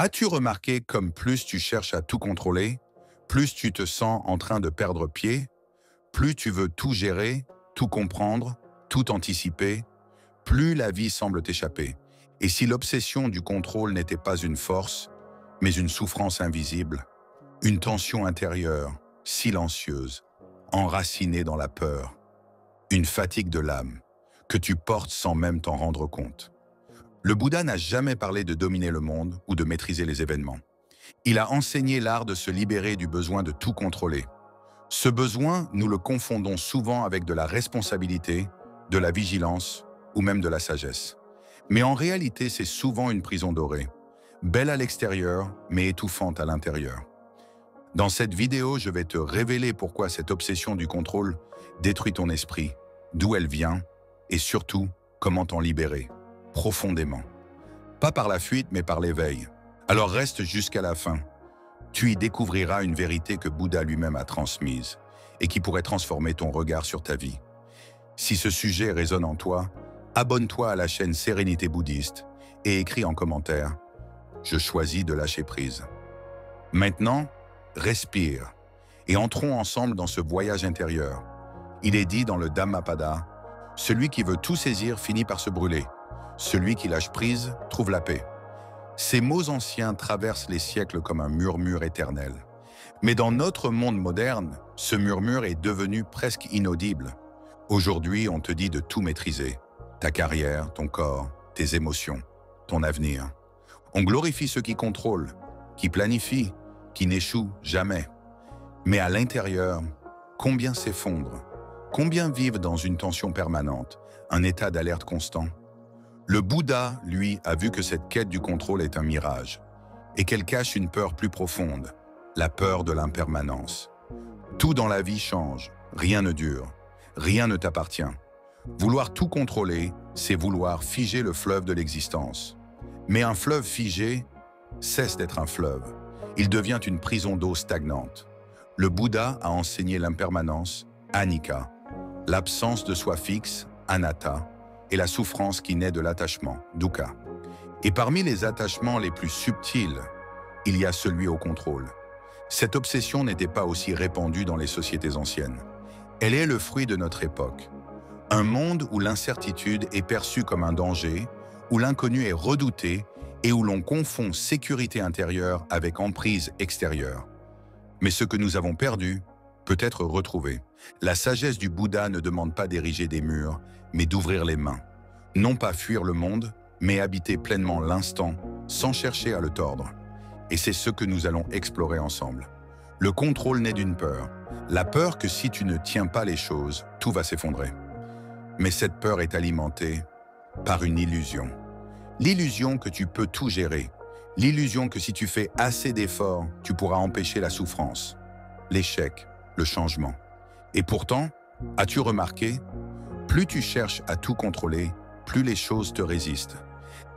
As-tu remarqué comme plus tu cherches à tout contrôler, plus tu te sens en train de perdre pied, plus tu veux tout gérer, tout comprendre, tout anticiper, plus la vie semble t'échapper. Et si l'obsession du contrôle n'était pas une force, mais une souffrance invisible, une tension intérieure, silencieuse, enracinée dans la peur, une fatigue de l'âme, que tu portes sans même t'en rendre compte. Le Bouddha n'a jamais parlé de dominer le monde ou de maîtriser les événements. Il a enseigné l'art de se libérer du besoin de tout contrôler. Ce besoin, nous le confondons souvent avec de la responsabilité, de la vigilance ou même de la sagesse. Mais en réalité, c'est souvent une prison dorée, belle à l'extérieur, mais étouffante à l'intérieur. Dans cette vidéo, je vais te révéler pourquoi cette obsession du contrôle détruit ton esprit, d'où elle vient, et surtout, comment t'en libérer, profondément. Pas par la fuite, mais par l'éveil. Alors reste jusqu'à la fin. Tu y découvriras une vérité que Bouddha lui-même a transmise et qui pourrait transformer ton regard sur ta vie. Si ce sujet résonne en toi, abonne-toi à la chaîne Sérénité Bouddhiste et écris en commentaire « Je choisis de lâcher prise ». Maintenant, respire et entrons ensemble dans ce voyage intérieur. Il est dit dans le Dhammapada, « Celui qui veut tout saisir finit par se brûler. Celui qui lâche prise trouve la paix ». Ces mots anciens traversent les siècles comme un murmure éternel. Mais dans notre monde moderne, ce murmure est devenu presque inaudible. Aujourd'hui, on te dit de tout maîtriser. Ta carrière, ton corps, tes émotions, ton avenir. On glorifie ceux qui contrôlent, qui planifient, qui n'échouent jamais. Mais à l'intérieur, combien s'effondrent? Combien vivent dans une tension permanente, un état d'alerte constant? Le Bouddha, lui, a vu que cette quête du contrôle est un mirage et qu'elle cache une peur plus profonde, la peur de l'impermanence. Tout dans la vie change, rien ne dure, rien ne t'appartient. Vouloir tout contrôler, c'est vouloir figer le fleuve de l'existence. Mais un fleuve figé cesse d'être un fleuve. Il devient une prison d'eau stagnante. Le Bouddha a enseigné l'impermanence, anicca, l'absence de soi fixe, anatta, et la souffrance qui naît de l'attachement, dukkha. Et parmi les attachements les plus subtils, il y a celui au contrôle. Cette obsession n'était pas aussi répandue dans les sociétés anciennes. Elle est le fruit de notre époque. Un monde où l'incertitude est perçue comme un danger, où l'inconnu est redouté et où l'on confond sécurité intérieure avec emprise extérieure. Mais ce que nous avons perdu peut être retrouvé. La sagesse du Bouddha ne demande pas d'ériger des murs, mais d'ouvrir les mains. Non pas fuir le monde, mais habiter pleinement l'instant, sans chercher à le tordre. Et c'est ce que nous allons explorer ensemble. Le contrôle naît d'une peur. La peur que si tu ne tiens pas les choses, tout va s'effondrer. Mais cette peur est alimentée par une illusion. L'illusion que tu peux tout gérer. L'illusion que si tu fais assez d'efforts, tu pourras empêcher la souffrance, l'échec, le changement. Et pourtant, as-tu remarqué, plus tu cherches à tout contrôler, plus les choses te résistent.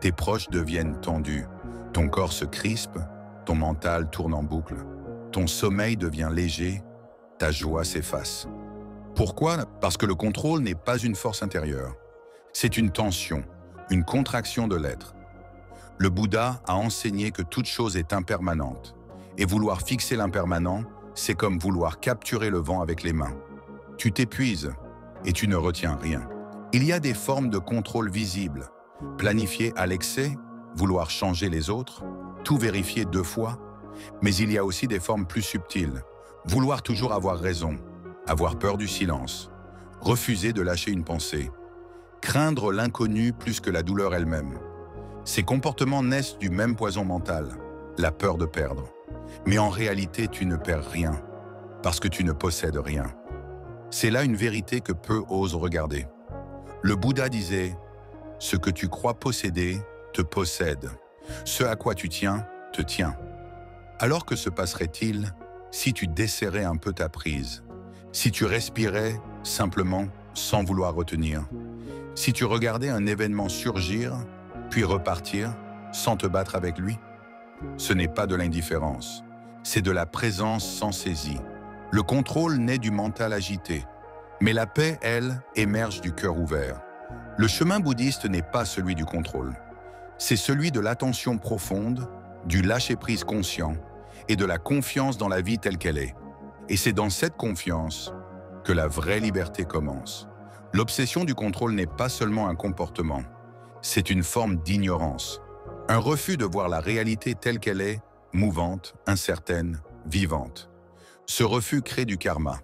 Tes proches deviennent tendus, ton corps se crispe, ton mental tourne en boucle, ton sommeil devient léger, ta joie s'efface. Pourquoi? Parce que le contrôle n'est pas une force intérieure. C'est une tension, une contraction de l'être. Le Bouddha a enseigné que toute chose est impermanente, et vouloir fixer l'impermanent, c'est comme vouloir capturer le vent avec les mains. Tu t'épuises et tu ne retiens rien. Il y a des formes de contrôle visibles. Planifier à l'excès, vouloir changer les autres, tout vérifier 2 fois. Mais il y a aussi des formes plus subtiles. Vouloir toujours avoir raison, avoir peur du silence, refuser de lâcher une pensée, craindre l'inconnu plus que la douleur elle-même. Ces comportements naissent du même poison mental, la peur de perdre. Mais en réalité, tu ne perds rien, parce que tu ne possèdes rien. C'est là une vérité que peu osent regarder. Le Bouddha disait « Ce que tu crois posséder te possède. Ce à quoi tu tiens, te tient. » Alors que se passerait-il si tu desserrais un peu ta prise? Si tu respirais simplement, sans vouloir retenir? Si tu regardais un événement surgir, puis repartir, sans te battre avec lui? Ce n'est pas de l'indifférence, c'est de la présence sans saisie. Le contrôle naît du mental agité, mais la paix, elle, émerge du cœur ouvert. Le chemin bouddhiste n'est pas celui du contrôle. C'est celui de l'attention profonde, du lâcher-prise conscient et de la confiance dans la vie telle qu'elle est. Et c'est dans cette confiance que la vraie liberté commence. L'obsession du contrôle n'est pas seulement un comportement, c'est une forme d'ignorance, un refus de voir la réalité telle qu'elle est, mouvante, incertaine, vivante. Ce refus crée du karma,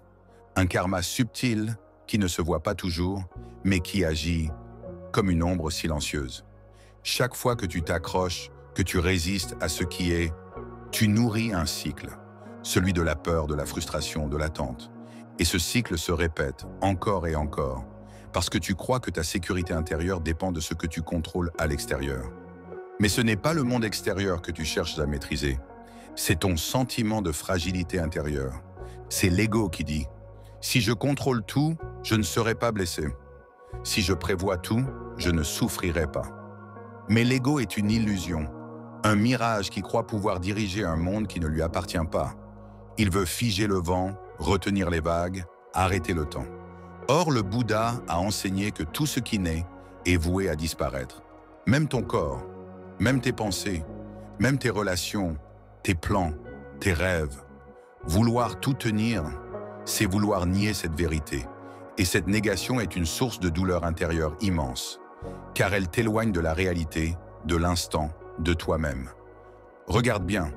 un karma subtil qui ne se voit pas toujours, mais qui agit comme une ombre silencieuse. Chaque fois que tu t'accroches, que tu résistes à ce qui est, tu nourris un cycle, celui de la peur, de la frustration, de l'attente. Et ce cycle se répète encore et encore, parce que tu crois que ta sécurité intérieure dépend de ce que tu contrôles à l'extérieur. Mais ce n'est pas le monde extérieur que tu cherches à maîtriser, c'est ton sentiment de fragilité intérieure. C'est l'ego qui dit « Si je contrôle tout, je ne serai pas blessé. Si je prévois tout, je ne souffrirai pas. » Mais l'ego est une illusion, un mirage qui croit pouvoir diriger un monde qui ne lui appartient pas. Il veut figer le vent, retenir les vagues, arrêter le temps. Or, le Bouddha a enseigné que tout ce qui naît est voué à disparaître. Même ton corps, même tes pensées, même tes relations, tes plans, tes rêves. Vouloir tout tenir, c'est vouloir nier cette vérité. Et cette négation est une source de douleur intérieure immense, car elle t'éloigne de la réalité, de l'instant, de toi-même. Regarde bien,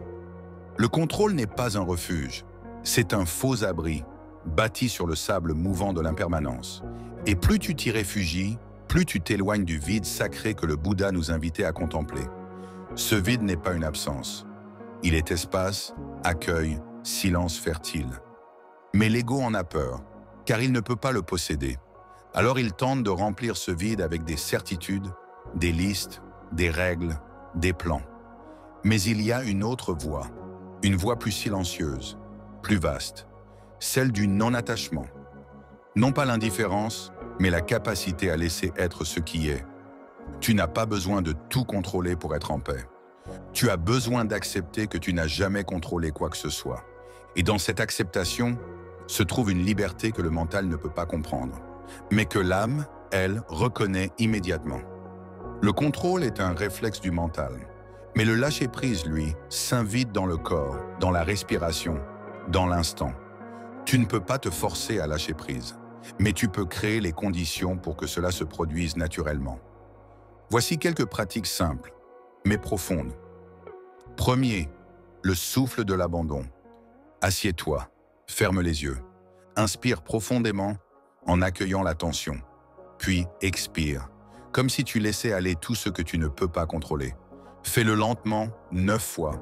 le contrôle n'est pas un refuge, c'est un faux abri, bâti sur le sable mouvant de l'impermanence. Et plus tu t'y réfugies, plus tu t'éloignes du vide sacré que le Bouddha nous invitait à contempler. Ce vide n'est pas une absence. Il est espace, accueil, silence fertile. Mais l'ego en a peur, car il ne peut pas le posséder. Alors il tente de remplir ce vide avec des certitudes, des listes, des règles, des plans. Mais il y a une autre voie, une voie plus silencieuse, plus vaste, celle du non-attachement. Non pas l'indifférence, mais la capacité à laisser être ce qui est. Tu n'as pas besoin de tout contrôler pour être en paix. Tu as besoin d'accepter que tu n'as jamais contrôlé quoi que ce soit. Et dans cette acceptation se trouve une liberté que le mental ne peut pas comprendre, mais que l'âme, elle, reconnaît immédiatement. Le contrôle est un réflexe du mental, mais le lâcher-prise, lui, s'invite dans le corps, dans la respiration, dans l'instant. Tu ne peux pas te forcer à lâcher prise, mais tu peux créer les conditions pour que cela se produise naturellement. Voici quelques pratiques simples, mais profondes. Premier, le souffle de l'abandon. Assieds-toi, ferme les yeux, inspire profondément en accueillant la tension, puis expire, comme si tu laissais aller tout ce que tu ne peux pas contrôler. Fais-le lentement, 9 fois.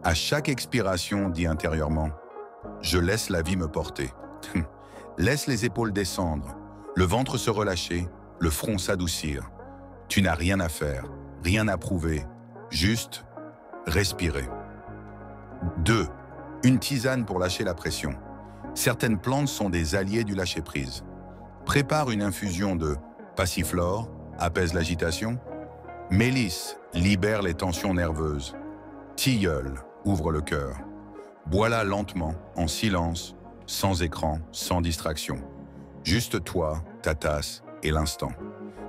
À chaque expiration, dis intérieurement « Je laisse la vie me porter ». Laisse les épaules descendre, le ventre se relâcher, le front s'adoucir. Tu n'as rien à faire, rien à prouver, juste respirer. 2. Une tisane pour lâcher la pression. Certaines plantes sont des alliés du lâcher-prise. Prépare une infusion de passiflore, apaise l'agitation. Mélisse, libère les tensions nerveuses. Tilleul, ouvre le cœur. Bois-la lentement, en silence, sans écran, sans distraction. Juste toi, ta tasse et l'instant.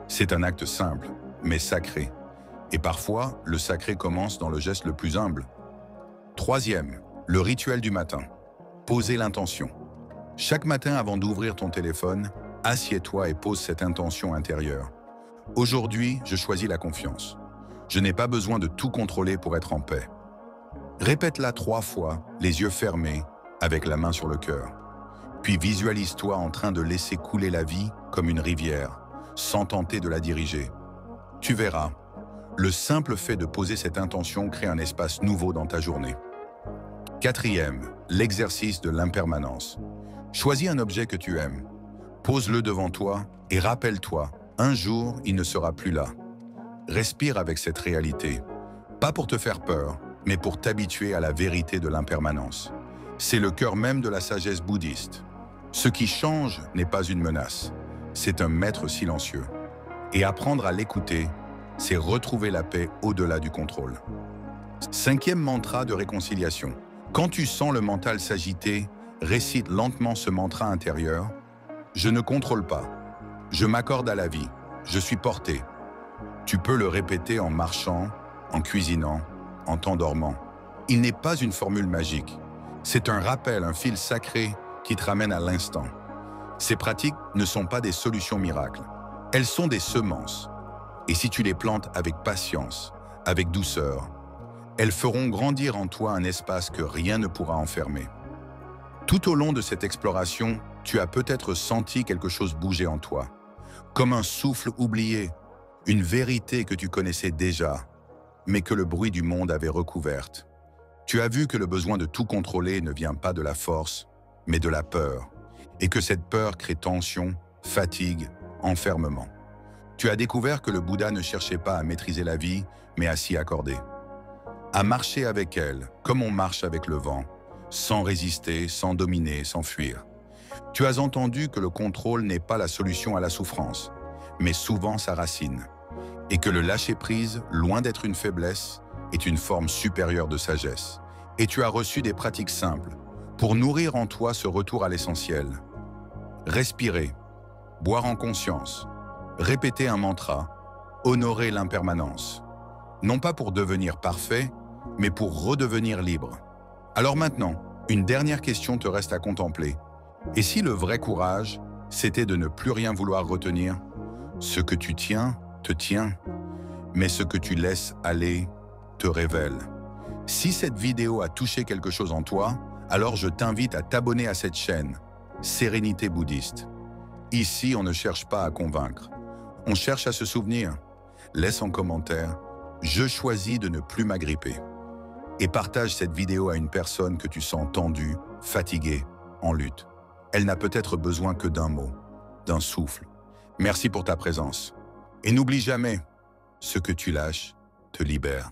C'est un acte simple, mais sacré. Et parfois, le sacré commence dans le geste le plus humble. Troisième, le rituel du matin. Posez l'intention. Chaque matin avant d'ouvrir ton téléphone, assieds-toi et pose cette intention intérieure. Aujourd'hui, je choisis la confiance. Je n'ai pas besoin de tout contrôler pour être en paix. Répète-la 3 fois, les yeux fermés, avec la main sur le cœur. Puis visualise-toi en train de laisser couler la vie comme une rivière, sans tenter de la diriger. Tu verras, le simple fait de poser cette intention crée un espace nouveau dans ta journée. Quatrième, l'exercice de l'impermanence. Choisis un objet que tu aimes. Pose-le devant toi et rappelle-toi, un jour, il ne sera plus là. Respire avec cette réalité, pas pour te faire peur, mais pour t'habituer à la vérité de l'impermanence. C'est le cœur même de la sagesse bouddhiste. Ce qui change n'est pas une menace, c'est un maître silencieux. Et apprendre à l'écouter, c'est retrouver la paix au-delà du contrôle. Cinquième mantra de réconciliation. Quand tu sens le mental s'agiter, récite lentement ce mantra intérieur. Je ne contrôle pas. Je m'accorde à la vie. Je suis porté. Tu peux le répéter en marchant, en cuisinant, en t'endormant. Il n'est pas une formule magique. C'est un rappel, un fil sacré qui te ramène à l'instant. Ces pratiques ne sont pas des solutions miracles. Elles sont des semences. Et si tu les plantes avec patience, avec douceur, elles feront grandir en toi un espace que rien ne pourra enfermer. Tout au long de cette exploration, tu as peut-être senti quelque chose bouger en toi, comme un souffle oublié, une vérité que tu connaissais déjà, mais que le bruit du monde avait recouverte. Tu as vu que le besoin de tout contrôler ne vient pas de la force, mais de la peur, et que cette peur crée tension, fatigue, enfermement. Tu as découvert que le Bouddha ne cherchait pas à maîtriser la vie, mais à s'y accorder. À marcher avec elle, comme on marche avec le vent, sans résister, sans dominer, sans fuir. Tu as entendu que le contrôle n'est pas la solution à la souffrance, mais souvent sa racine, et que le lâcher-prise, loin d'être une faiblesse, est une forme supérieure de sagesse. Et tu as reçu des pratiques simples pour nourrir en toi ce retour à l'essentiel. Respirer, boire en conscience, répéter un mantra, honorer l'impermanence. Non pas pour devenir parfait, mais pour redevenir libre. Alors maintenant, une dernière question te reste à contempler. Et si le vrai courage, c'était de ne plus rien vouloir retenir? Ce que tu tiens, te tient, mais ce que tu laisses aller, te révèle. Si cette vidéo a touché quelque chose en toi, alors je t'invite à t'abonner à cette chaîne, Sérénité Bouddhiste. Ici, on ne cherche pas à convaincre, on cherche à se souvenir. Laisse en commentaire « Je choisis de ne plus m'agripper » et partage cette vidéo à une personne que tu sens tendue, fatiguée, en lutte. Elle n'a peut-être besoin que d'un mot, d'un souffle. Merci pour ta présence. Et n'oublie jamais, ce que tu lâches te libère.